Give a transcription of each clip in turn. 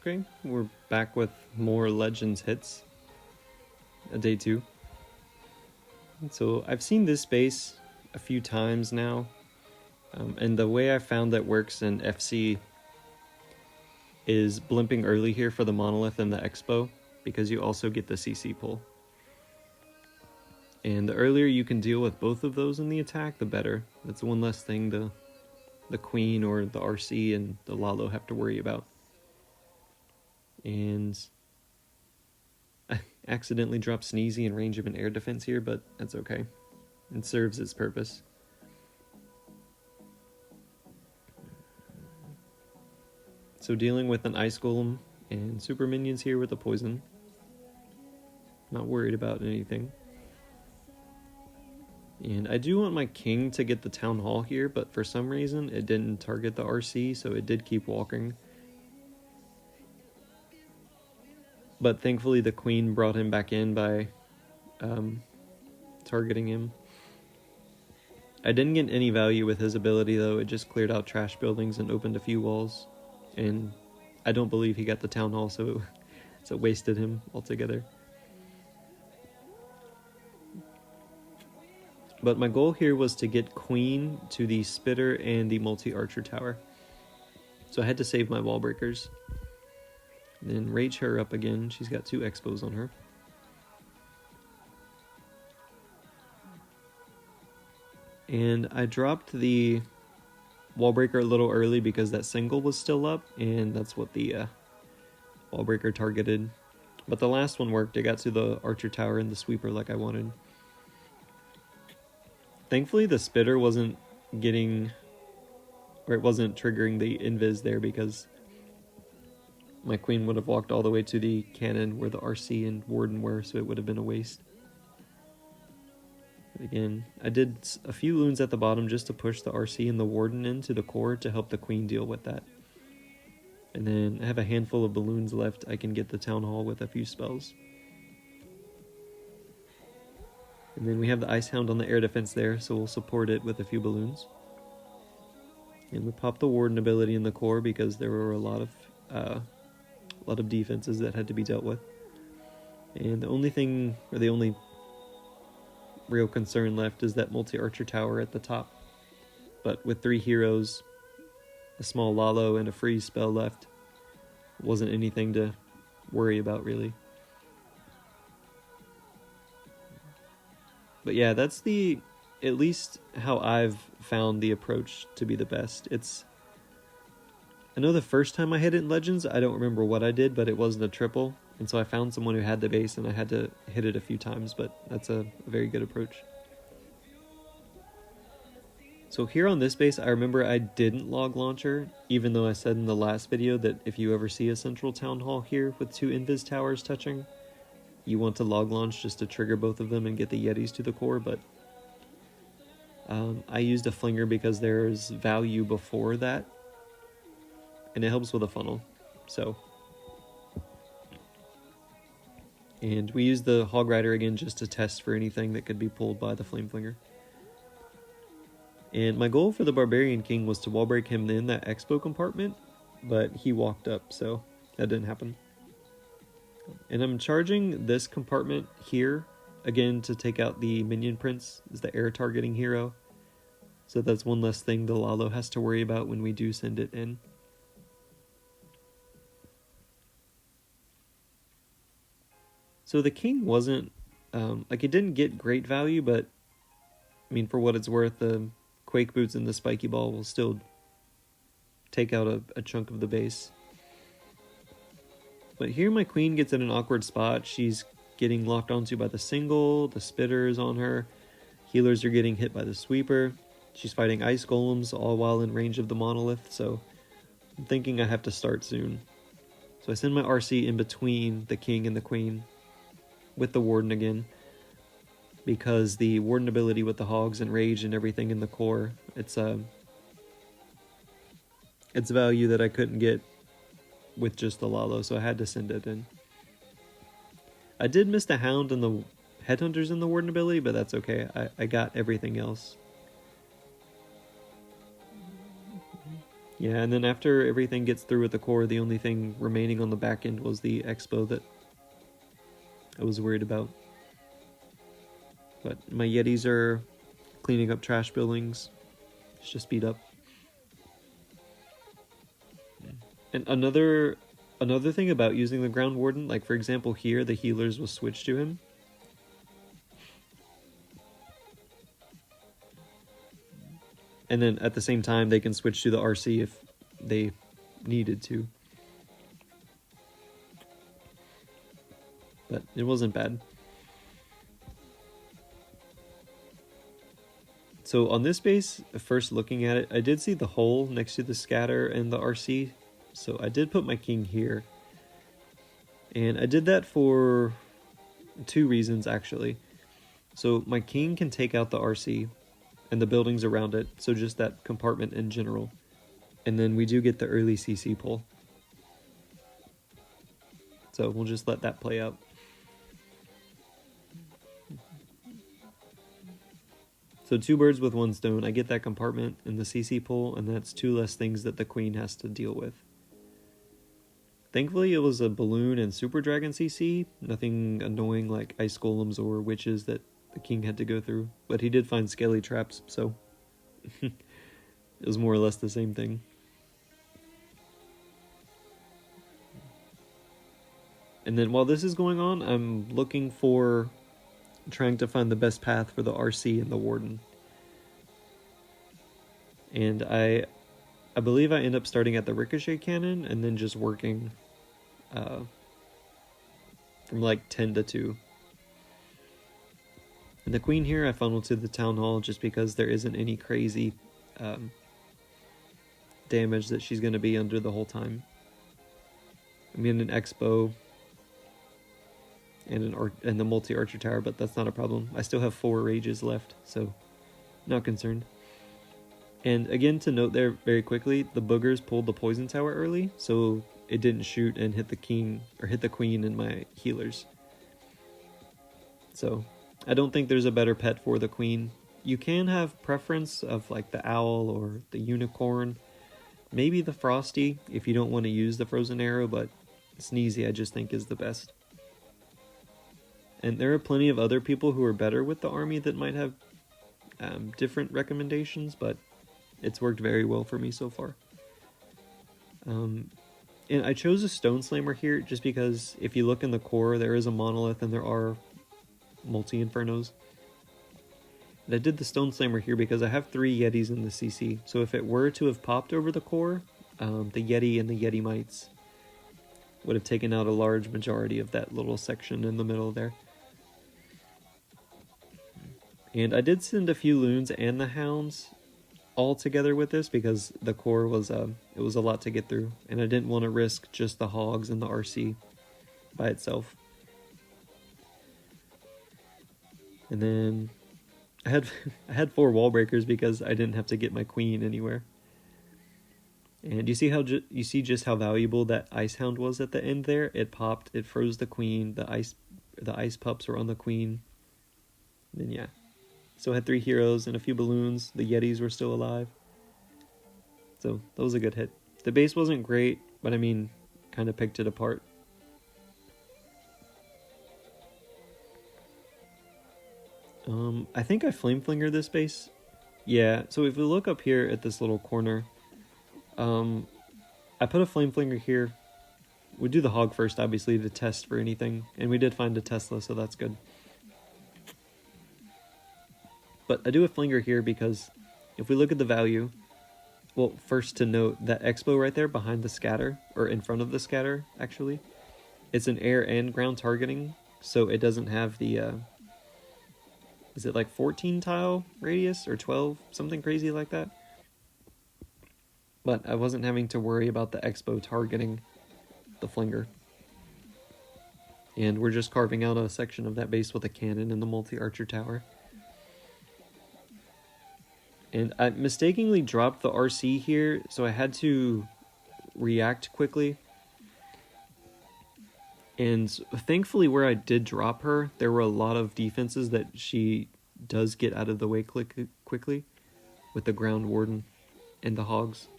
Okay, we're back with more Legends hits. Day 2. So I've seen this base a few times now, and the way I found that works in FC is blimping early here for the Monolith and the Expo, because you also get the CC pull. And the earlier you can deal with both of those in the attack, the better. That's one less thing the Queen or the RC and the Lalo have to worry about. And I accidentally dropped Sneezy in range of an air defense here, but that's okay. It serves its purpose. So dealing with an Ice Golem and super minions here with a poison. Not worried about anything. And I do want my king to get the Town Hall here, but for some reason it didn't target the RC, so it did keep walking. But thankfully the queen brought him back in by targeting him. I didn't get any value with his ability though, it just cleared out trash buildings and opened a few walls. And I don't believe he got the Town Hall, so it wasted him altogether. But my goal here was to get Queen to the Spitter and the multi-archer tower. So I had to save my wall breakers. Then rage her up again. She's got 2 expos on her. And I dropped the wall breaker a little early because that single was still up, and that's what the wall breaker targeted. But the last one worked. It got to the archer tower and the sweeper like I wanted. Thankfully the spitter wasn't getting, or it wasn't triggering the invis there, because my queen would have walked all the way to the cannon where the RC and warden were, so it would have been a waste. But again, I did a few loons at the bottom just to push the RC and the warden into the core to help the queen deal with that. And then I have a handful of balloons left. I can get the town hall with a few spells. And then we have the Ice Hound on the air defense there, so we'll support it with a few balloons. And we pop the warden ability in the core because there were a lot of defenses that had to be dealt with. And the only thing, or the only real concern left, is that multi-archer tower at the top. But with 3 heroes, a small Lalo, and a freeze spell left, wasn't anything to worry about really. But yeah, that's at least how I've found the approach to be the best. I know the first time I hit it in Legends, I don't remember what I did, but it wasn't a triple. And so I found someone who had the base and I had to hit it a few times, but that's a very good approach. So here on this base, I remember I didn't log launcher, even though I said in the last video that if you ever see a central town hall here with 2 invis towers touching, you want to log launch just to trigger both of them and get the Yetis to the core, but I used a flinger because there's value before that, and it helps with a funnel. And we used the Hog Rider again just to test for anything that could be pulled by the Flame Flinger. And my goal for the Barbarian King was to wall break him in that expo compartment, but he walked up, so that didn't happen. And I'm charging this compartment here, again, to take out the Minion Prince, is the air targeting hero. So that's one less thing the Lalo has to worry about when we do send it in. So the king wasn't, it didn't get great value, but, I mean, for what it's worth, the Quake Boots and the Spiky Ball will still take out a chunk of the base. But here my queen gets in an awkward spot. She's getting locked onto by the single, the spitter is on her, healers are getting hit by the sweeper, she's fighting ice golems all while in range of the monolith, so I'm thinking I have to start soon. So I send my RC in between the king and the queen with the warden again, because the warden ability with the hogs and rage and everything in the core, it's value that I couldn't get with just the Lalo, so I had to send it in. I did miss the Hound and the Headhunters in the Warden ability, but that's okay. I got everything else. Yeah, and then after everything gets through with the core, the only thing remaining on the back end was the expo that I was worried about. But my Yetis are cleaning up trash buildings. It's just speed up. And another thing about using the ground warden, like for example here, the healers will switch to him. And then at the same time, they can switch to the RC if they needed to. But it wasn't bad. So on this base, first looking at it, I did see the hole next to the scatter and the RC. So I did put my king here. And I did that for 2 reasons, actually. So my king can take out the RC and the buildings around it, so just that compartment in general. And then we do get the early CC pull. So we'll just let that play out. So 2 birds with 1 stone. I get that compartment and the CC pull, and that's 2 less things that the queen has to deal with. Thankfully, it was a balloon and super dragon CC. Nothing annoying like ice golems or witches that the king had to go through. But he did find skelly traps, so it was more or less the same thing. And then while this is going on, I'm looking for trying to find the best path for the RC and the warden. And I believe I end up starting at the ricochet cannon and then just working from like 10 to 2. And the queen here I funneled to the town hall just because there isn't any crazy damage that she's going to be under the whole time. I mean an expo and the multi-archer tower, but that's not a problem. I still have 4 rages left, so not concerned. And again, to note there very quickly, the boogers pulled the poison tower early, so it didn't shoot and hit the king or hit the queen and my healers. So I don't think there's a better pet for the queen. You can have preference of like the owl or the unicorn, maybe the frosty if you don't want to use the frozen arrow, but Sneezy I just think is the best. And there are plenty of other people who are better with the army that might have different recommendations, but it's worked very well for me so far. And I chose a Stone Slammer here just because if you look in the core, there is a monolith and there are multi-infernos. And I did the Stone Slammer here because I have 3 Yetis in the CC, so if it were to have popped over the core, the Yeti and the Yeti Mites would have taken out a large majority of that little section in the middle there. And I did send a few loons and the hounds all together with this because the core was it was a lot to get through, and I didn't want to risk just the hogs and the RC by itself. And then I had 4 wall breakers because I didn't have to get my queen anywhere. And you see how just how valuable that ice hound was at the end there. It popped, it froze the queen, the ice pups were on the queen. And then yeah. So I had 3 heroes and a few balloons. The Yetis were still alive. So that was a good hit. The base wasn't great, but I mean, kind of picked it apart. I think I flame flingered this base. Yeah, so if we look up here at this little corner, I put a flame flinger here. We do the hog first, obviously, to test for anything, and we did find a Tesla, so that's good. But I do a flinger here because if we look at the value, well, first to note that expo right there behind the scatter, or in front of the scatter, actually, it's an air and ground targeting, so it doesn't have the, is it like 14 tile radius or 12, something crazy like that? But I wasn't having to worry about the expo targeting the flinger. And we're just carving out a section of that base with a cannon and the multi-archer tower. And I mistakenly dropped the RC here, so I had to react quickly. And thankfully where I did drop her, there were a lot of defenses that she does get out of the way quickly with the ground warden and the hogs.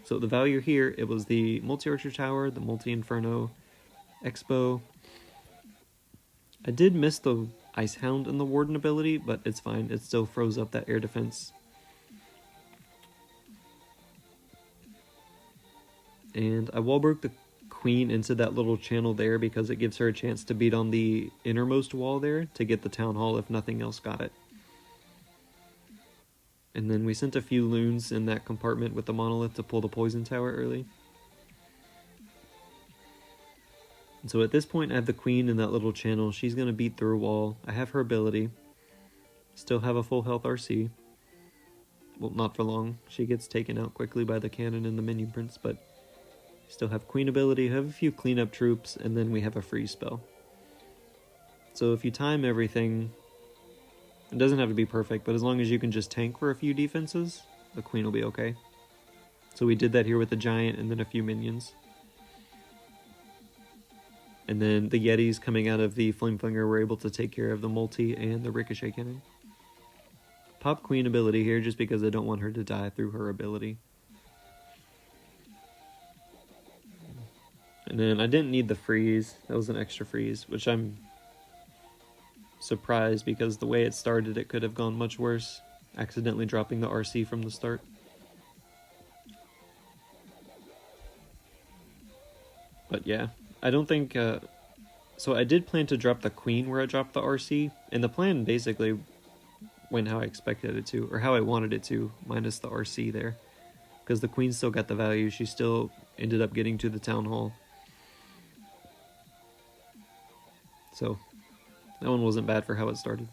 So the value here, it was the multi-archer tower, the multi-inferno expo. I did miss the Ice Hound and the Warden ability, but it's fine. It still froze up that air defense. And I wall broke the queen into that little channel there because it gives her a chance to beat on the innermost wall there to get the town hall if nothing else got it. And then we sent a few loons in that compartment with the monolith to pull the poison tower early. And so at this point I have the queen in that little channel. She's going to beat through a wall. I have her ability. Still have a full health RC. Well, not for long. She gets taken out quickly by the cannon and the minion prince, but still have queen ability, have a few cleanup troops, and then we have a freeze spell. So if you time everything, it doesn't have to be perfect, but as long as you can just tank for a few defenses, the queen will be okay. So we did that here with the giant and then a few minions. And then the Yetis coming out of the Flame Flinger were able to take care of the multi and the ricochet cannon. Pop queen ability here just because I don't want her to die through her ability. And then I didn't need the freeze. That was an extra freeze, which I'm surprised because the way it started it could have gone much worse. Accidentally dropping the RC from the start. But yeah, I don't think... so I did plan to drop the queen where I dropped the RC, and the plan basically went how I expected it to, or how I wanted it to, minus the RC there. Because the queen still got the value, she still ended up getting to the town hall. So, that one wasn't bad for how it started.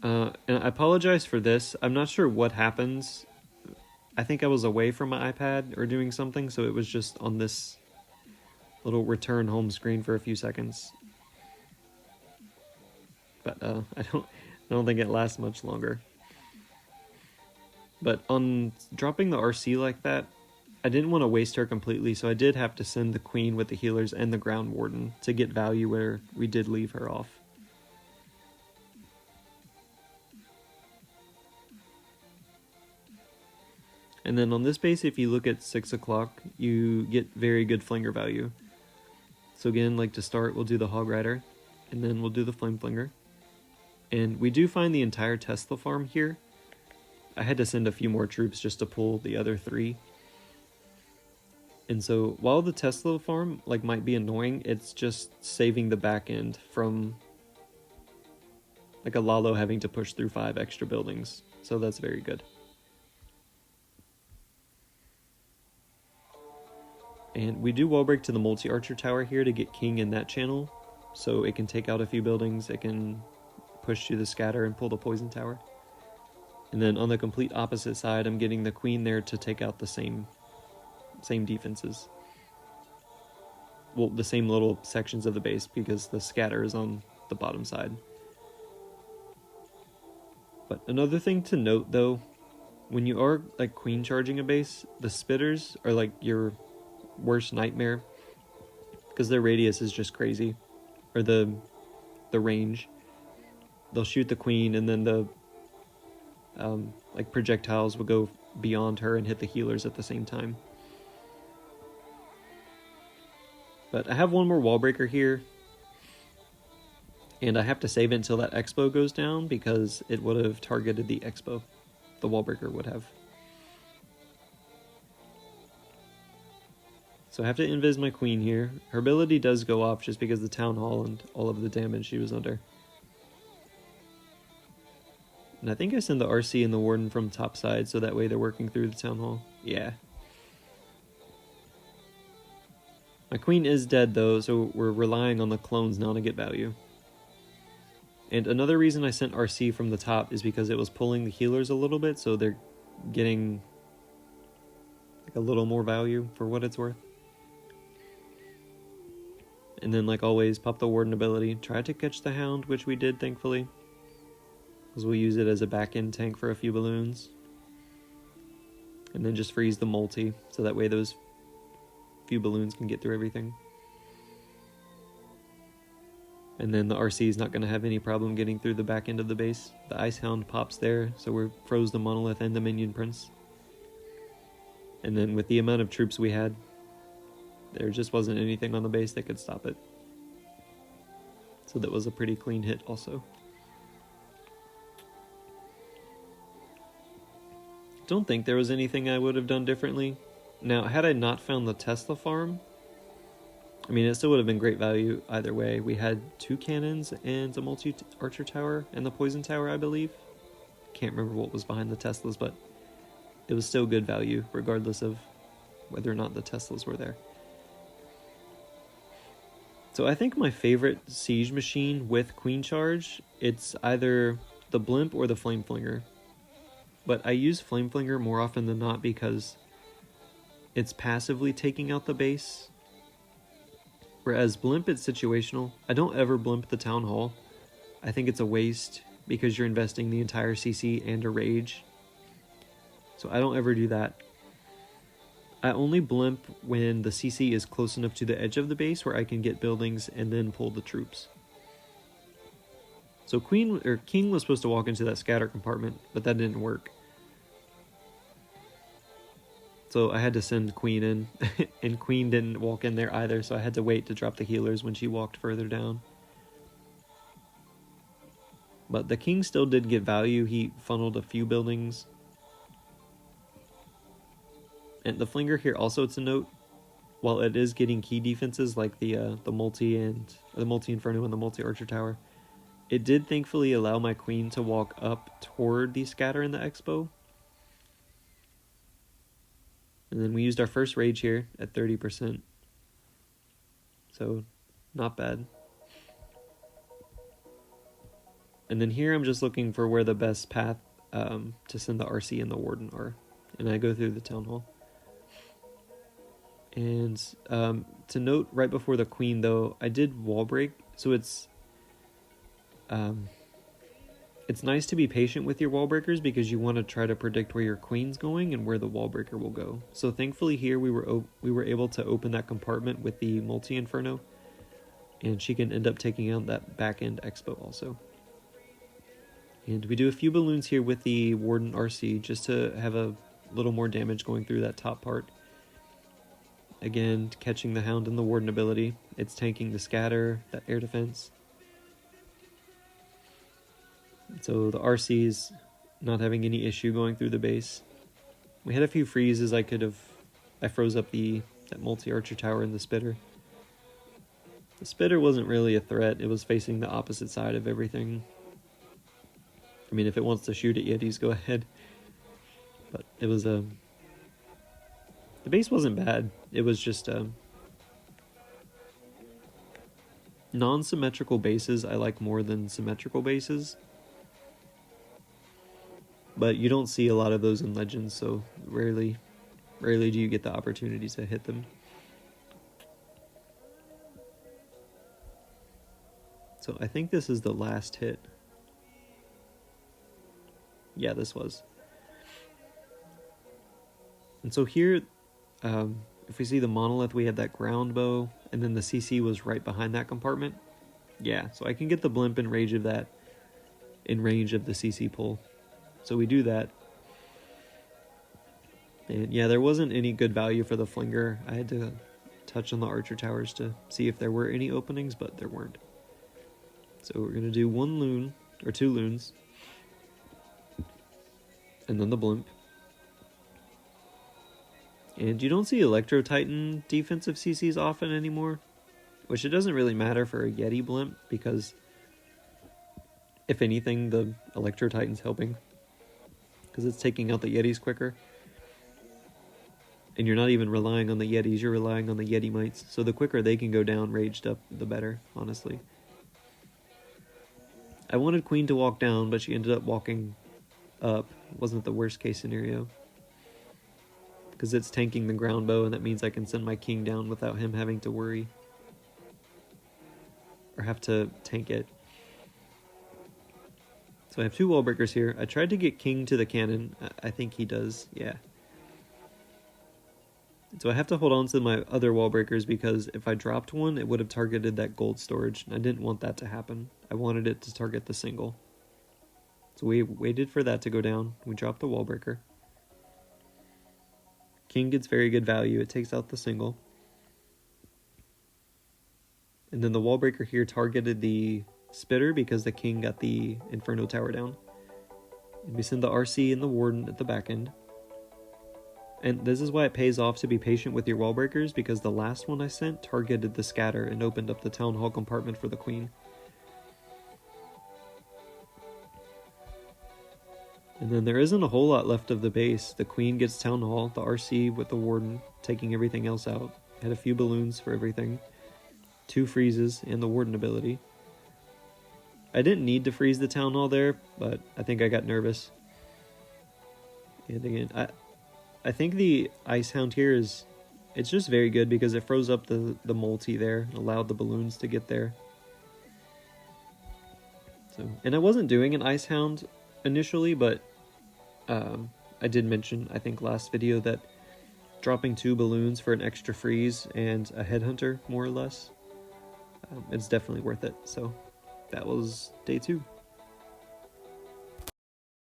And I apologize for this. I'm not sure what happens. I think I was away from my iPad or doing something, so it was just on this little return home screen for a few seconds. But I don't think it lasts much longer. But on dropping the RC like that, I didn't want to waste her completely, so I did have to send the queen with the healers and the ground warden to get value where we did leave her off. And then on this base, if you look at 6 o'clock, you get very good flinger value. So again, like to start, we'll do the Hog Rider, and then we'll do the Flame Flinger. And we do find the entire Tesla farm here. I had to send a few more troops just to pull the other 3. And so while the Tesla farm might be annoying, it's just saving the back end from a Lalo having to push through 5 extra buildings. So that's very good. And we do wall break to the multi-archer tower here to get king in that channel. So it can take out a few buildings, it can push to the scatter and pull the poison tower. And then on the complete opposite side, I'm getting the queen there to take out the same defenses. Well, the same little sections of the base because the scatter is on the bottom side. But another thing to note though, when you are queen charging a base, the spitters are your worst nightmare because their radius is just crazy, or the range. They'll shoot the queen and then the projectiles will go beyond her and hit the healers at the same time. But I have one more wall breaker here, and I have to save it until that expo goes down because it would have targeted the expo. The wall breaker would have. So I have to invis my queen here. Her ability does go off just because of the town hall and all of the damage she was under. And I think I send the RC and the warden from top side so that way they're working through the town hall. Yeah. My queen is dead though, so we're relying on the clones now to get value. And another reason I sent RC from the top is because it was pulling the healers a little bit, so they're getting a little more value for what it's worth. And then like always, pop the warden ability. Try to catch the hound, which we did thankfully, because we'll use it as a back-end tank for a few balloons. And then just freeze the multi, so that way those few balloons can get through everything. And then the RC is not going to have any problem getting through the back end of the base. The Ice Hound pops there, so we froze the Monolith and the Minion Prince. And then with the amount of troops we had, there just wasn't anything on the base that could stop it. So that was a pretty clean hit also. Don't think there was anything I would have done differently. Now, had I not found the Tesla farm, I mean, it still would have been great value either way. We had 2 cannons and a multi-archer tower and the poison tower, I believe. Can't remember what was behind the Teslas, but it was still good value regardless of whether or not the Teslas were there. So I think my favorite siege machine with Queen Charge, it's either the Blimp or the Flame Flinger. But I use Flame Flinger more often than not because it's passively taking out the base. Whereas Blimp, it's situational. I don't ever Blimp the Town Hall. I think it's a waste because you're investing the entire CC and a Rage. So I don't ever do that. I only Blimp when the CC is close enough to the edge of the base where I can get buildings and then pull the troops. So King was supposed to walk into that scatter compartment, but that didn't work. So I had to send Queen in, and Queen didn't walk in there either, so I had to wait to drop the healers when she walked further down. But the King still did get value. He funneled a few buildings. And the Flinger here also to note, while it is getting key defenses like the multi Inferno and the multi Archer Tower, it did thankfully allow my Queen to walk up toward the scatter in the Expo. And then we used our first Rage here at 30%. So, not bad. And then here I'm just looking for where the best path to send the RC and the Warden are. And I go through the Town Hall. And to note, right before the Queen though, I did wall break. So it's nice to be patient with your wall breakers because you want to try to predict where your Queen's going and where the wall breaker will go. So thankfully here we were able to open that compartment with the multi Inferno, and she can end up taking out that back end Expo also. And we do a few balloons here with the Warden RC just to have a little more damage going through that top part. Again, catching the Hound and the Warden ability. It's tanking the scatter, that air defense. So the RC's not having any issue going through the base. We had a few freezes. I froze up that multi-archer tower and the Spitter. The Spitter wasn't really a threat. It was facing the opposite side of everything. I mean, if it wants to shoot at Yetis, go ahead. But it was the base wasn't bad. It was just non-symmetrical bases I like more than symmetrical bases. But you don't see a lot of those in Legends, so rarely do you get the opportunity to hit them. So I think this is the last hit. Yeah, this was. And so here, if we see the Monolith, we had that ground bow, and then the CC was right behind that compartment. Yeah, so I can get the Blimp in range of that, in range of the CC pull. So we do that. And yeah, there wasn't any good value for the Flinger. I had to touch on the Archer Towers to see if there were any openings, but there weren't. So we're going to do 1 loon, or 2 loons. And then the Blimp. And you don't see Electro Titan defensive CCs often anymore, which it doesn't really matter for a Yeti Blimp, because if anything, the Electro Titan's helping, because it's taking out the Yetis quicker. And you're not even relying on the Yetis, you're relying on the Yeti Mites. So the quicker they can go down raged up, the better, honestly. I wanted Queen to walk down, but she ended up walking up. Wasn't the worst case scenario, because it's tanking the ground bow, and that means I can send my King down without him having to worry or have to tank it. So I have 2 wall breakers here. I tried to get King to the cannon. I think he does, yeah. So I have to hold on to my other wall breakers because if I dropped one, it would have targeted that gold storage. And I didn't want that to happen. I wanted it to target the single. So we waited for that to go down. We dropped the wall breaker. King gets very good value. It takes out the single. And then the wall breaker here targeted the spitter because the king got the Inferno Tower down. And we send the RC and the Warden at the back end. And this is why it pays off to be patient with your wall breakers, because the last one I sent targeted the scatter and opened up the Town Hall compartment for the queen. And then there isn't a whole lot left of the base. The queen gets Town Hall, the RC with the Warden taking everything else out. Had a few balloons for everything. 2 freezes and the Warden ability. I didn't need to freeze the Town Hall there, but I think I got nervous. And again, I think the Ice Hound here it's just very good because it froze up the multi there and allowed the balloons to get there. So, and I wasn't doing an Ice Hound initially, but I did mention, I think last video, that dropping 2 balloons for an extra freeze and a headhunter, more or less, it's definitely worth it. So that was day 2.